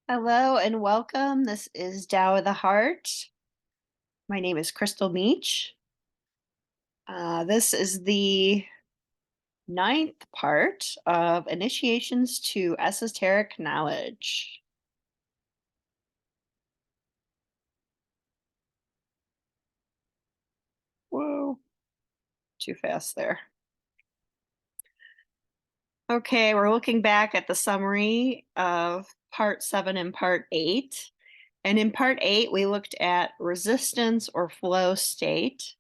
Hello and welcome. This is Tao of the Heart. My name is Crystal Meach. This is the ninth part of Initiations to Esoteric Knowledge. Whoa, too fast there. Okay, we're looking back at the summary of part 7 and part 8. And in part 8, we looked at resistance or flow state.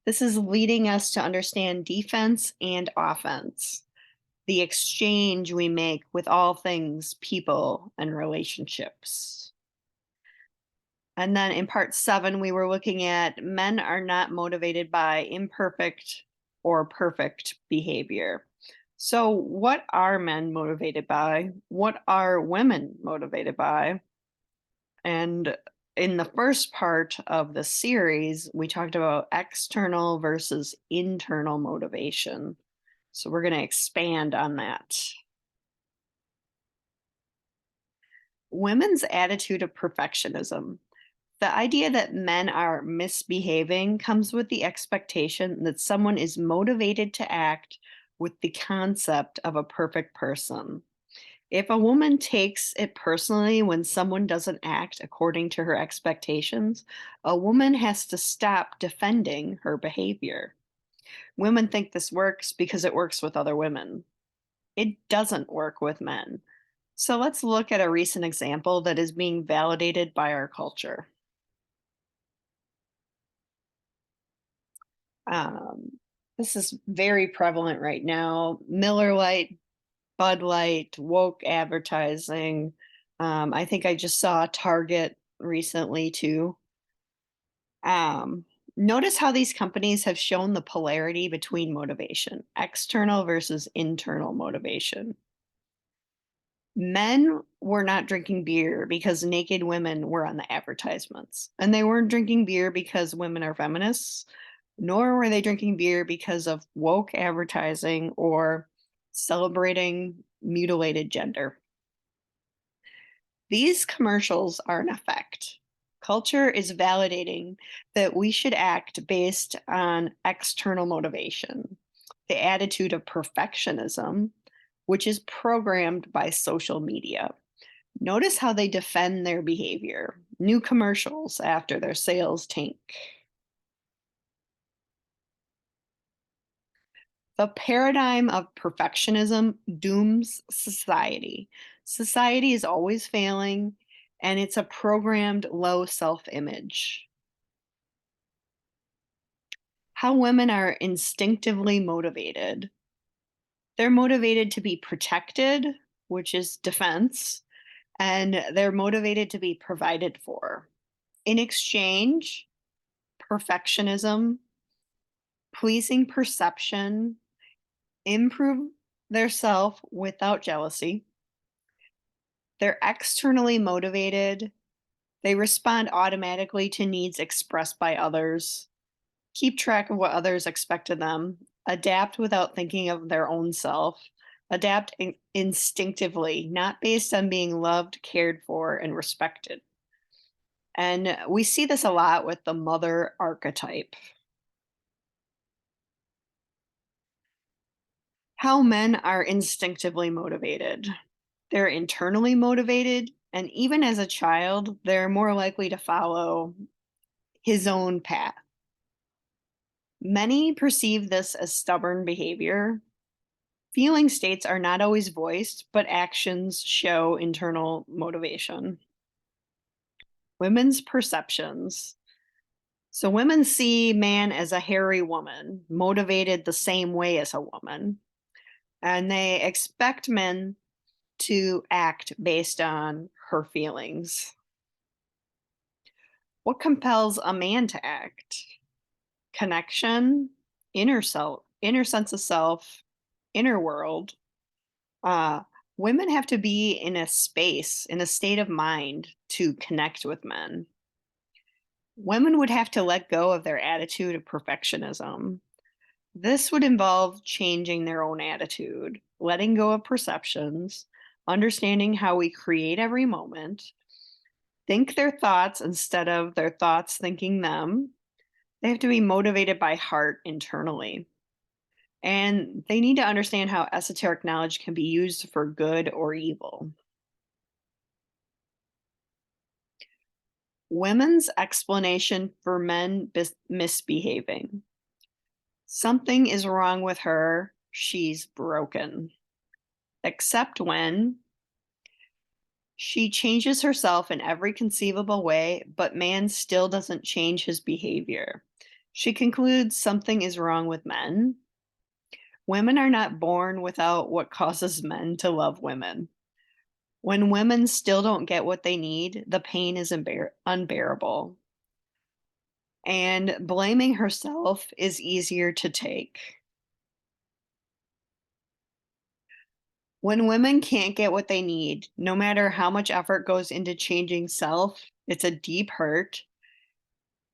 This is leading us to understand defense and offense, the exchange we make with all things people and relationships. And then in part 7, we were looking at men are not motivated by imperfect or perfect behavior. So, what are men motivated by? What are women motivated by? And in the first part of the series, we talked about external versus internal motivation. So, we're going to expand on that. Women's attitude of perfectionism. The idea that men are misbehaving comes with the expectation that someone is motivated to act with the concept of a perfect person. If a woman takes it personally when someone doesn't act according to her expectations, a woman has to stop defending her behavior. Women think this works because it works with other women. It doesn't work with men. So let's look at a recent example that is being validated by our culture. Um, this is very prevalent right now. Miller Lite, Bud Light, woke advertising. I think I just saw Target recently too. Um, Notice how these companies have shown the polarity between motivation, external versus internal motivation. Men were not drinking beer because naked women were on the advertisements. And they weren't drinking beer because women are feminists, nor were they drinking beer because of woke advertising or celebrating mutilated gender. These commercials are an effect. Culture is validating that we should act based on external motivation, the attitude of perfectionism, which is programmed by social media. Notice how they defend their behavior. New commercials after their sales tank. The paradigm of perfectionism dooms society. Society is always failing, and it's a programmed low self image. How women are instinctively motivated. They're motivated to be protected, which is defense, and they're motivated to be provided for. In exchange, perfectionism, pleasing perception, improve their self without jealousy. They're externally motivated. They respond automatically to needs expressed by others, keep track of what others expect of them, adapt without thinking of their own self, adapt instinctively, not based on being loved, cared for, and respected. And we see this a lot with the mother archetype. How men are instinctively motivated. They're internally motivated, and even as a child, they're more likely to follow his own path. Many perceive this as stubborn behavior. Feeling states are not always voiced, but actions show internal motivation. Women's perceptions. So women see man as a hairy woman, motivated the same way as a woman, and they expect men to act based on her feelings. What compels a man to act? Connection, inner self, inner sense of self, inner world. Uh, Women have to be in a space, in a state of mind to connect with men. Women would have to let go of their attitude of perfectionism. This would involve changing their own attitude, letting go of perceptions, understanding how we create every moment, think their thoughts instead of their thoughts thinking them. They have to be motivated by heart internally. And they need to understand how esoteric knowledge can be used for good or evil. Women's explanation for men misbehaving. Something is wrong with her. She's broken. Except when she changes herself in every conceivable way, but man still doesn't change his behavior. She concludes something is wrong with men. Women are not born without what causes men to love women. When women still don't get what they need, the pain is unbearable. And blaming herself is easier to take. When women can't get what they need, no matter how much effort goes into changing self, it's a deep hurt.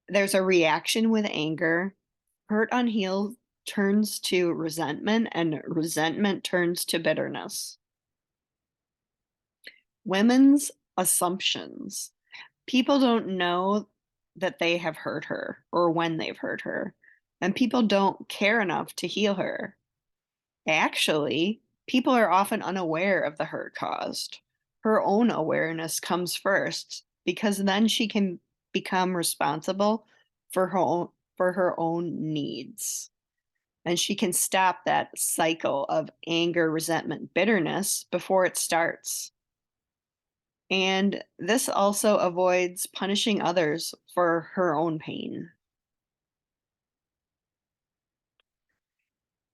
There's a reaction with anger. Hurt unhealed turns to resentment, and resentment turns to bitterness. Women's assumptions. People don't know that they have hurt her or when they've hurt her, and people don't care enough to heal her. Actually, people are often unaware of the hurt caused. Her own awareness comes first because then she can become responsible for her own needs. And she can stop that cycle of anger, resentment, bitterness before it starts. And this also avoids punishing others for her own pain.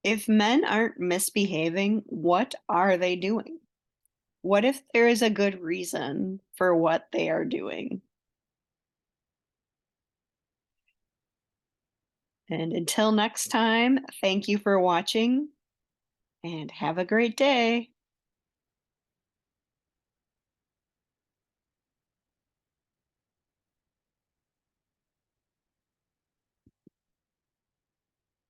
If men aren't misbehaving, what are they doing? What if there is a good reason for what they are doing? And until next time, thank you for watching and have a great day.